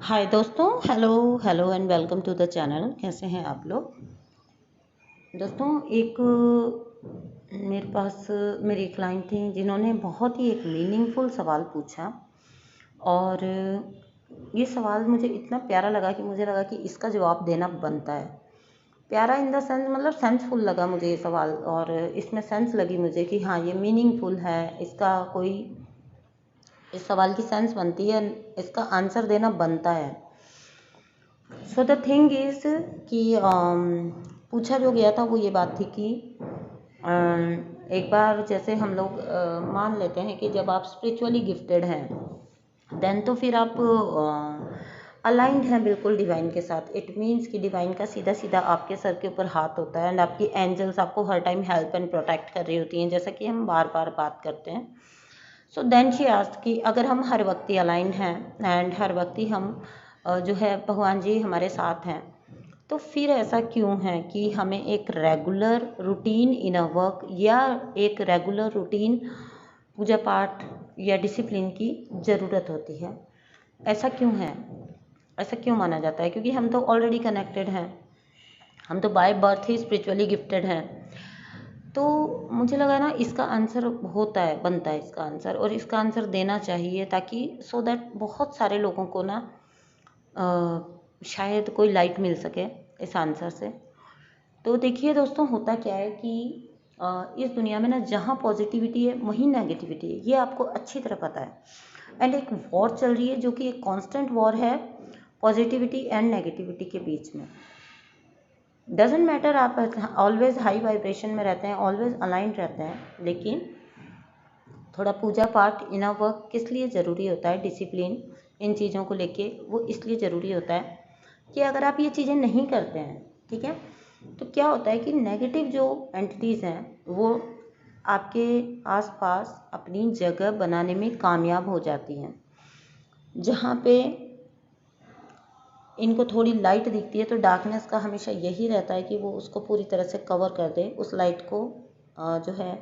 हाय दोस्तों, hello hello and welcome to the channel. कैसे हैं आप लोग दोस्तों? मेरे पास मेरी क्लाइंट थी जिन्होंने बहुत ही एक मीनिंगफुल सवाल पूछा। और ये सवाल मुझे इतना प्यारा लगा कि मुझे लगा कि इसका जवाब देना बनता है। प्यारा इन द सेंस मतलब सेंसफुल लगा मुझे ये सवाल, और इसमें सेंस लगी मुझे कि हाँ ये मीनिंगफुल है, इसका कोई इस सवाल की सेंस बनती है, इसका आंसर देना बनता है। सो द थिंग इज़ कि पूछा जो गया था वो ये बात थी कि एक बार जैसे हम लोग मान लेते हैं कि जब आप स्पिरिचुअली गिफ्टेड हैं देन तो फिर आप अलाइंड हैं बिल्कुल डिवाइन के साथ। इट मीन्स कि डिवाइन का सीधा सीधा आपके सर के ऊपर हाथ होता है एंड आपकी एंजल्स आपको हर टाइम हेल्प एंड प्रोटेक्ट कर रही होती हैं, जैसा कि हम बार बार बात करते हैं। सो देन शी आस्क्ड कि अगर हम हर वक्त ही अलाइंड हैं एंड हर वक्त ही हम जो है भगवान जी हमारे साथ हैं, तो फिर ऐसा क्यों है कि हमें एक regular routine in a work या एक रेगुलर रूटीन पूजा पाठ या डिसिप्लिन की ज़रूरत होती है? ऐसा क्यों है? ऐसा क्यों माना जाता है? क्योंकि हम तो ऑलरेडी कनेक्टेड हैं, हम तो by birth he spiritually gifted हैं। तो मुझे लगा ना इसका आंसर होता है, बनता है इसका आंसर, और इसका आंसर देना चाहिए ताकि सो दैट बहुत सारे लोगों को ना शायद कोई लाइट मिल सके इस आंसर से। तो देखिए दोस्तों, होता क्या है कि इस दुनिया में ना जहाँ पॉजिटिविटी है वहीं नेगेटिविटी है, ये आपको अच्छी तरह पता है। एंड एक वॉर चल रही है जो कि एक कांस्टेंट वॉर है पॉजिटिविटी एंड नेगेटिविटी के बीच में। डजेंट मैटर आप ऑलवेज हाई वाइब्रेशन में रहते हैं, ऑलवेज अलाइंड रहते हैं, लेकिन थोड़ा पूजा पाठ इनर वर्क किस लिए ज़रूरी होता है, डिसिप्लिन इन चीज़ों को लेके वो इसलिए ज़रूरी होता है कि अगर आप ये चीज़ें नहीं करते हैं, ठीक है, तो क्या होता है कि नेगेटिव जो एंटिटीज़ हैं वो आपके आसपास अपनी जगह बनाने में कामयाब हो जाती हैं। जहाँ पे इनको थोड़ी लाइट दिखती है तो डार्कनेस का हमेशा यही रहता है कि वो उसको पूरी तरह से कवर कर दे, उस लाइट को जो है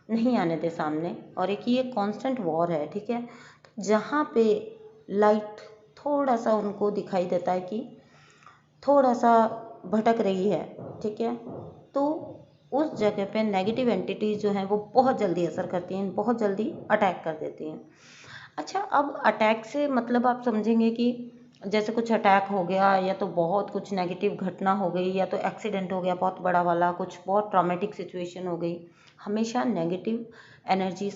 नहीं आने दे सामने। और एक ये कांस्टेंट वॉर है, ठीक है। जहाँ पे लाइट थोड़ा सा उनको दिखाई देता है कि थोड़ा सा भटक रही है, ठीक है, तो उस जगह पे नेगेटिव एंटिटीज़ जो हैं वो बहुत जल्दी असर करती हैं, बहुत जल्दी अटैक कर देती हैं। अच्छा, अब अटैक से मतलब आप समझेंगे कि जैसे कुछ अटैक हो गया या तो बहुत कुछ नेगेटिव घटना हो गई या तो एक्सीडेंट हो गया बहुत बड़ा वाला, कुछ बहुत ट्रॉमेटिक सिचुएशन हो गई। हमेशा नेगेटिव एनर्जीज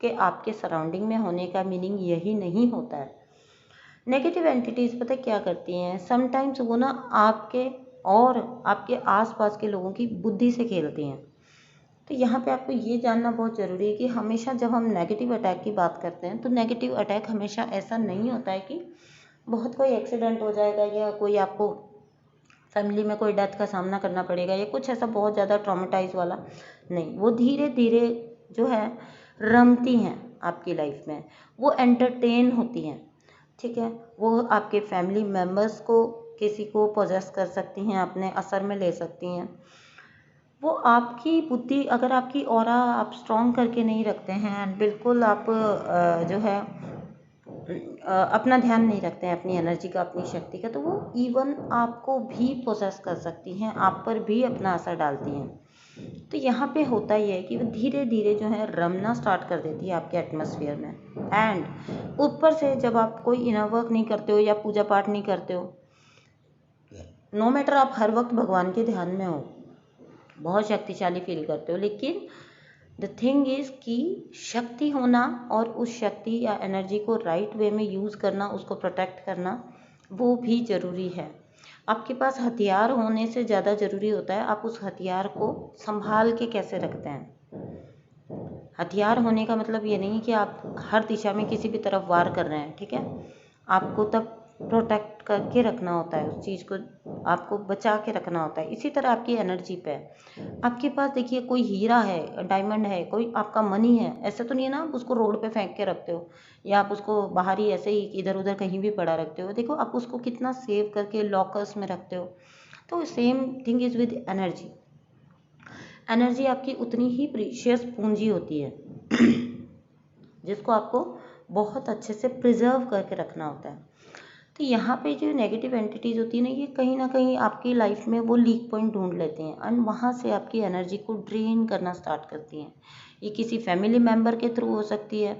के आपके सराउंडिंग में होने का मीनिंग यही नहीं होता है। नेगेटिव एंटिटीज़ पता क्या करती हैं, समटाइम्स वो ना आपके और आपके आसपास के लोगों की बुद्धि से खेलती हैं। तो यहाँ पे आपको ये जानना बहुत ज़रूरी है कि हमेशा जब हम नेगेटिव अटैक की बात करते हैं तो नेगेटिव अटैक हमेशा ऐसा नहीं होता है कि बहुत कोई एक्सीडेंट हो जाएगा या कोई आपको फैमिली में कोई डेथ का सामना करना पड़ेगा या कुछ ऐसा बहुत ज़्यादा ट्रॉमेटाइज वाला नहीं। वो धीरे धीरे जो है रमती हैं आपकी लाइफ में, वो एंटरटेन होती हैं, ठीक है। वो आपके फैमिली मेम्बर्स को किसी को पोजेस कर सकती हैं, अपने असर में ले सकती हैं। वो आपकी बुद्धि अगर आपकी ऑरा आप स्ट्रॉन्ग करके नहीं रखते हैं, बिल्कुल आप जो है अपना ध्यान नहीं रखते हैं अपनी एनर्जी का, अपनी शक्ति का, तो वो इवन आपको भी पोसेस कर सकती हैं, आप पर भी अपना असर डालती हैं। तो यहाँ पे होता ही है कि वो धीरे धीरे जो है रमना स्टार्ट कर देती है आपके एटमॉस्फेयर में। एंड ऊपर से जब आप कोई इनर वर्क नहीं करते हो या पूजा पाठ नहीं करते हो, नो मैटर आप हर वक्त भगवान के ध्यान में हो, बहुत शक्तिशाली फील करते हो, लेकिन द थिंग इज़ कि शक्ति होना और उस शक्ति या एनर्जी को राइट वे में यूज़ करना, उसको प्रोटेक्ट करना, वो भी ज़रूरी है। आपके पास हथियार होने से ज़्यादा ज़रूरी होता है आप उस हथियार को संभाल के कैसे रखते हैं। हथियार होने का मतलब ये नहीं कि आप हर दिशा में किसी भी तरफ वार कर रहे हैं, ठीक है। आपको तब प्रोटेक्ट करके रखना होता है, उस चीज़ को आपको बचा के रखना होता है। इसी तरह आपकी एनर्जी पे आपके पास देखिए कोई हीरा है, डायमंड है, कोई आपका मनी है, ऐसा तो नहीं है ना आप उसको रोड पे फेंक के रखते हो या आप उसको बाहर ही ऐसे ही इधर उधर कहीं भी पड़ा रखते हो। देखो आप उसको कितना सेव करके लॉकर्स में रखते हो। तो same thing is with energy. Energy आपकी उतनी ही प्रीशियस पूंजी होती है जिसको आपको बहुत अच्छे से प्रिजर्व करके रखना होता है। तो यहाँ पे जो नेगेटिव एंटिटीज़ होती है ना, ये कहीं ना कहीं आपकी लाइफ में वो लीक पॉइंट ढूंढ लेते हैं एंड वहाँ से आपकी एनर्जी को ड्रेन करना स्टार्ट करती हैं। ये किसी फैमिली मेम्बर के थ्रू हो सकती है,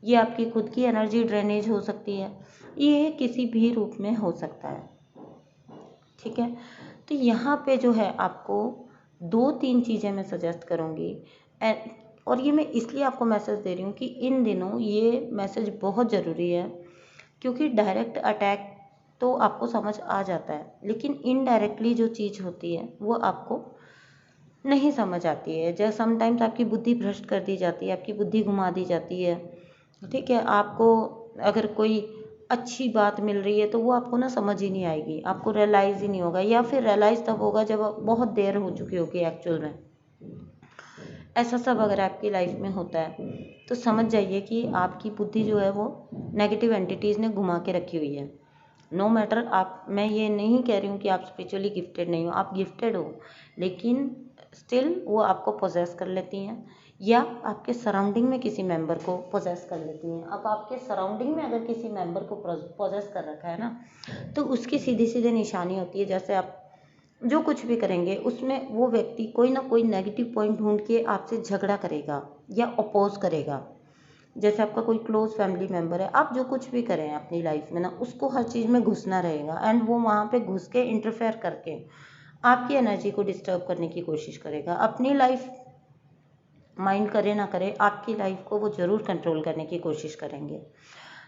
ये आपकी खुद की एनर्जी ड्रेनेज हो सकती है, ये किसी भी रूप में हो सकता है। ठीक है, तो यहाँ पे जो है आपको 2-3 चीज़ें मैं सजेस्ट करूँगी और ये मैं इसलिए आपको मैसेज दे रही हूँ कि इन दिनों ये मैसेज बहुत ज़रूरी है, क्योंकि डायरेक्ट अटैक तो आपको समझ आ जाता है, लेकिन इनडायरेक्टली जो चीज़ होती है वो आपको नहीं समझ आती है। जैसे समटाइम्स आपकी बुद्धि भ्रष्ट कर दी जाती है, आपकी बुद्धि घुमा दी जाती है। ठीक है, आपको अगर कोई अच्छी बात मिल रही है तो वो आपको ना समझ ही नहीं आएगी, आपको रियलाइज़ ही नहीं होगा, या फिर रियलाइज़ तब होगा जब बहुत देर हो चुकी होगी एक्चुअल में। ऐसा सब अगर आपकी लाइफ में होता है तो समझ जाइए कि आपकी बुद्धि जो है वो नेगेटिव एंटिटीज़ ने घुमा के रखी हुई है। नो मैटर, आप, मैं ये नहीं कह रही हूँ कि आप स्पिरिचुअली गिफ्टेड नहीं हो, आप गिफ्टेड हो, लेकिन स्टिल वो आपको पोजेस कर लेती हैं या आपके सराउंडिंग में किसी मेंबर को पोजेस कर लेती हैं। अब आपके सराउंडिंग में अगर किसी मेंबर को पोजेस कर रखा है ना, तो उसकी सीधी सीधी निशानी होती है, जैसे आप जो कुछ भी करेंगे उसमें वो व्यक्ति कोई ना कोई नेगेटिव पॉइंट ढूंढ के आपसे झगड़ा करेगा या अपोज करेगा। जैसे आपका कोई क्लोज फैमिली मेम्बर है, आप जो कुछ भी करें अपनी लाइफ में ना, उसको हर चीज़ में घुसना रहेगा एंड वो वहाँ पे घुस के इंटरफेयर करके आपकी एनर्जी को डिस्टर्ब करने की कोशिश करेगा। अपनी लाइफ माइंड करे ना करे, आपकी लाइफ को वो ज़रूर कंट्रोल करने की कोशिश करेंगे।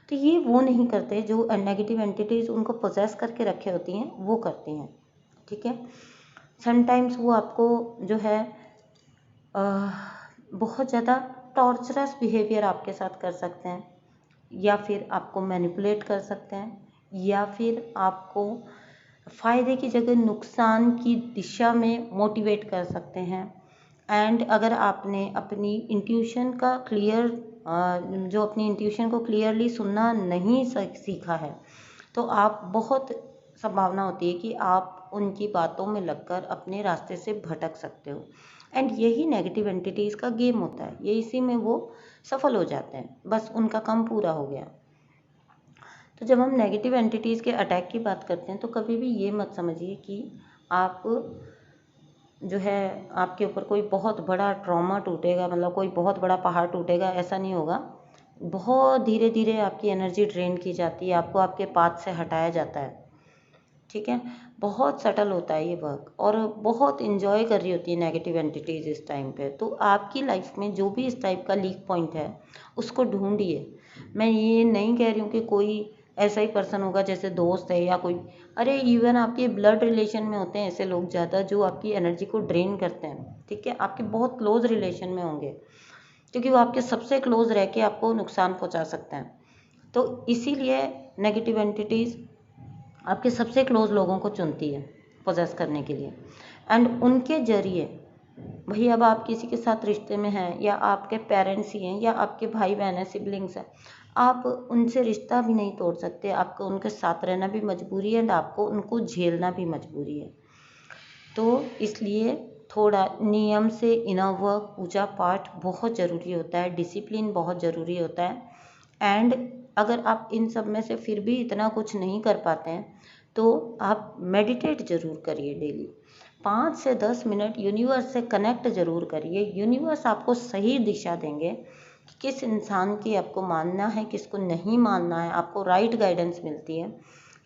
तो ये वो नहीं करते जो नेगेटिव एंटिटीज़ उनको पोजेस करके रखे होती हैं, वो करती हैं। ठीक है, समटाइम्स वो आपको जो है बहुत ज़्यादा टॉर्चरस बिहेवियर आपके साथ कर सकते हैं, या फिर आपको मैनिपुलेट कर सकते हैं, या फिर आपको फ़ायदे की जगह नुकसान की दिशा में मोटिवेट कर सकते हैं। एंड अगर आपने अपनी इंट्यूशन का जो अपनी इंट्यूशन को क्लियरली सुनना नहीं सीखा है, तो आप बहुत संभावना होती है कि आप उनकी बातों में लगकर अपने रास्ते से भटक सकते हो। एंड यही नेगेटिव एंटिटीज़ का गेम होता है, ये इसी में वो सफल हो जाते हैं, बस उनका काम पूरा हो गया। तो जब हम नेगेटिव एंटिटीज़ के अटैक की बात करते हैं तो कभी भी ये मत समझिए कि आप जो है आपके ऊपर कोई बहुत बड़ा ट्रॉमा टूटेगा, मतलब कोई बहुत बड़ा पहाड़ टूटेगा, ऐसा नहीं होगा। बहुत धीरे धीरे आपकी एनर्जी ड्रेन की जाती है, आपको आपके पाथ से हटाया जाता है। ठीक है, बहुत सटल होता है ये वर्क, और बहुत इन्जॉय कर रही होती है नेगेटिव एंटिटीज़ इस टाइम पे। तो आपकी लाइफ में जो भी इस टाइप का लीक पॉइंट है उसको ढूंढिए। मैं ये नहीं कह रही हूँ कि कोई ऐसा ही पर्सन होगा जैसे दोस्त है या कोई, अरे इवन आपके ब्लड रिलेशन में होते हैं ऐसे लोग ज़्यादा जो आपकी एनर्जी को ड्रेन करते हैं। ठीक है, आपके बहुत क्लोज रिलेशन में होंगे, क्योंकि वो आपके सबसे क्लोज रह के आपको नुकसान पहुंचा सकते हैं। तो इसीलिए नेगेटिव एंटिटीज़ आपके सबसे क्लोज लोगों को चुनती है पोजेस करने के लिए, एंड उनके जरिए, भाई अब आप किसी के साथ रिश्ते में हैं या आपके पेरेंट्स ही हैं या आपके भाई बहन हैं, सिबलिंग्स हैं, आप उनसे रिश्ता भी नहीं तोड़ सकते, आपको उनके साथ रहना भी मजबूरी है एंड आपको उनको झेलना भी मजबूरी है। तो इसलिए थोड़ा नियम से इनर वर्क, पूजा पाठ बहुत ज़रूरी होता है, डिसिप्लिन बहुत ज़रूरी होता है। एंड अगर आप इन सब में से फिर भी इतना कुछ नहीं कर पाते हैं तो आप मेडिटेट ज़रूर करिए डेली, 5 से 10 मिनट यूनिवर्स से कनेक्ट ज़रूर करिए। यूनिवर्स आपको सही दिशा देंगे कि किस इंसान की आपको मानना है, किसको नहीं मानना है, आपको राइट गाइडेंस मिलती है।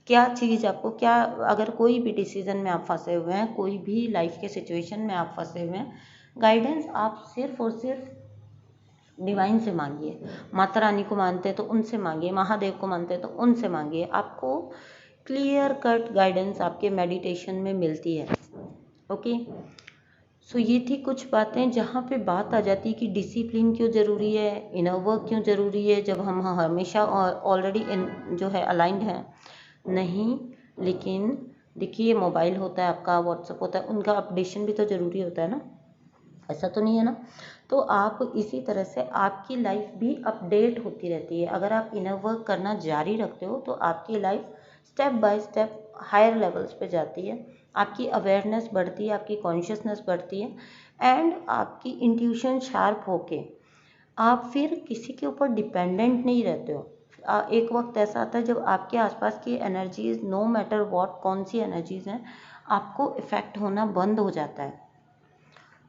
क्या चीज़ आपको क्या, अगर कोई भी डिसीज़न में आप फंसे हुए हैं, कोई भी लाइफ के सिचुएशन में आप फंसे हुए हैं, गाइडेंस आप सिर्फ और सिर्फ डिवाइन से मांगिए। माता रानी को मानते हैं तो उनसे मांगिए, महादेव को मानते हैं तो उनसे मांगिए, आपको क्लियर कट गाइडेंस आपके मेडिटेशन में मिलती है। ओके, सो ये थी कुछ बातें जहाँ पे बात आ जाती है कि डिसिप्लिन क्यों ज़रूरी है, इनर वर्क क्यों ज़रूरी है, जब हम हमेशा ऑलरेडी जो है अलाइंड हैं। नहीं, लेकिन देखिए मोबाइल होता है आपका, व्हाट्सएप होता है, उनका अपडेशन भी तो ज़रूरी होता है ना, ऐसा तो नहीं है ना। तो आप इसी तरह से आपकी लाइफ भी अपडेट होती रहती है। अगर आप इनर वर्क करना जारी रखते हो तो आपकी life step by step higher levels पे जाती है, आपकी अवेयरनेस बढ़ती है, आपकी कॉन्शियसनेस बढ़ती है, एंड आपकी इंट्यूशन शार्प होके आप फिर किसी के ऊपर डिपेंडेंट नहीं रहते हो। एक वक्त ऐसा आता है जब आपके आसपास की एनर्जीज, नो मैटर व्हाट, कौन सी एनर्जीज हैं, आपको इफ़ेक्ट होना बंद हो जाता है।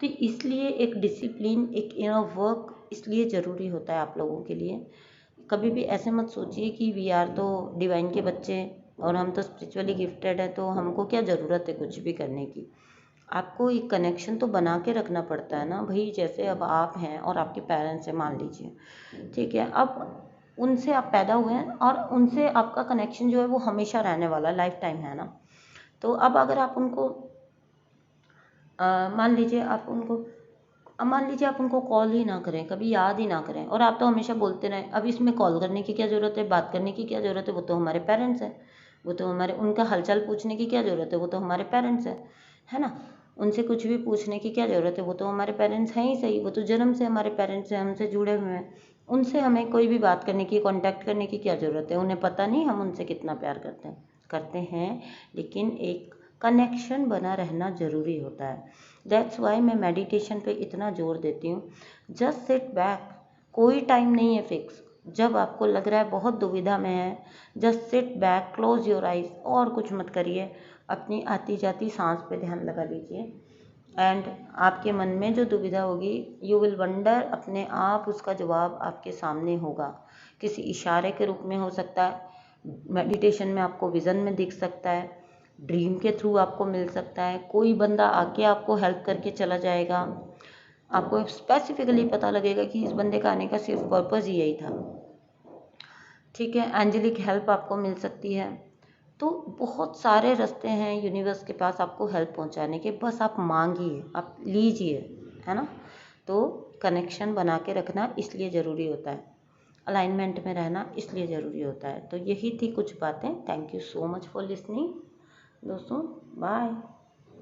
तो इसलिए एक डिसिप्लिन, एक इनर वर्क इसलिए ज़रूरी होता है आप लोगों के लिए। कभी भी ऐसे मत सोचिए कि वी आर तो डिवाइन के बच्चे और हम तो स्पिरिचुअली गिफ्टेड है, तो हमको क्या ज़रूरत है कुछ भी करने की। आपको एक कनेक्शन तो बना के रखना पड़ता है ना भाई। जैसे अब आप हैं और आपके पेरेंट्स हैं मान लीजिए, ठीक है, अब उनसे आप पैदा हुए हैं और उनसे आपका कनेक्शन जो है वो हमेशा रहने वाला, लाइफ टाइम है ना। तो अब अगर आप उनको मान लीजिए आप उनको कॉल ही ना करें, कभी याद ही ना करें, और आप तो हमेशा बोलते रहें अब इसमें कॉल करने की क्या ज़रूरत है, बात करने की क्या ज़रूरत है, वो तो हमारे पेरेंट्स हैं, वो तो हमारे, उनका हालचाल पूछने की क्या ज़रूरत है, वो तो हमारे पेरेंट्स हैं, है ना। उनसे कुछ भी पूछने की क्या ज़रूरत है, वो तो हमारे पेरेंट्स हैं ही सही, वो तो जन्म से हमारे पेरेंट्स हैं, हमसे जुड़े हुए हैं। उनसे हमें कोई भी बात करने की, कांटेक्ट करने की क्या ज़रूरत है। उन्हें पता नहीं हम उनसे कितना प्यार करते हैं, लेकिन एक कनेक्शन बना रहना ज़रूरी होता है। दैट्स वाई मैं मेडिटेशन पे इतना जोर देती हूँ। जस्ट सिट बैक, कोई टाइम नहीं है फिक्स। जब आपको लग रहा है बहुत दुविधा में है, just sit back, close your eyes, और कुछ मत करिए, अपनी आती जाती सांस पे ध्यान लगा लीजिए, एंड आपके मन में जो दुविधा होगी, यू विल वंडर, अपने आप उसका जवाब आपके सामने होगा। किसी इशारे के रूप में हो सकता है, मेडिटेशन में आपको विज़न में दिख सकता है, ड्रीम के थ्रू आपको मिल सकता है, कोई बंदा आके आपको हेल्प करके चला जाएगा, आपको स्पेसिफिकली पता लगेगा कि इस बंदे का आने का सिर्फ पर्पज़ ही यही था, ठीक है। एंजेलिक हेल्प आपको मिल सकती है। तो बहुत सारे रास्ते हैं यूनिवर्स के पास आपको हेल्प पहुंचाने के, बस आप मांगिए, आप लीजिए, है ना। तो कनेक्शन बना के रखना इसलिए ज़रूरी होता है, अलाइनमेंट में रहना इसलिए ज़रूरी होता है। तो यही थी कुछ बातें। Thank you so much for listening दोस्तों, बाय।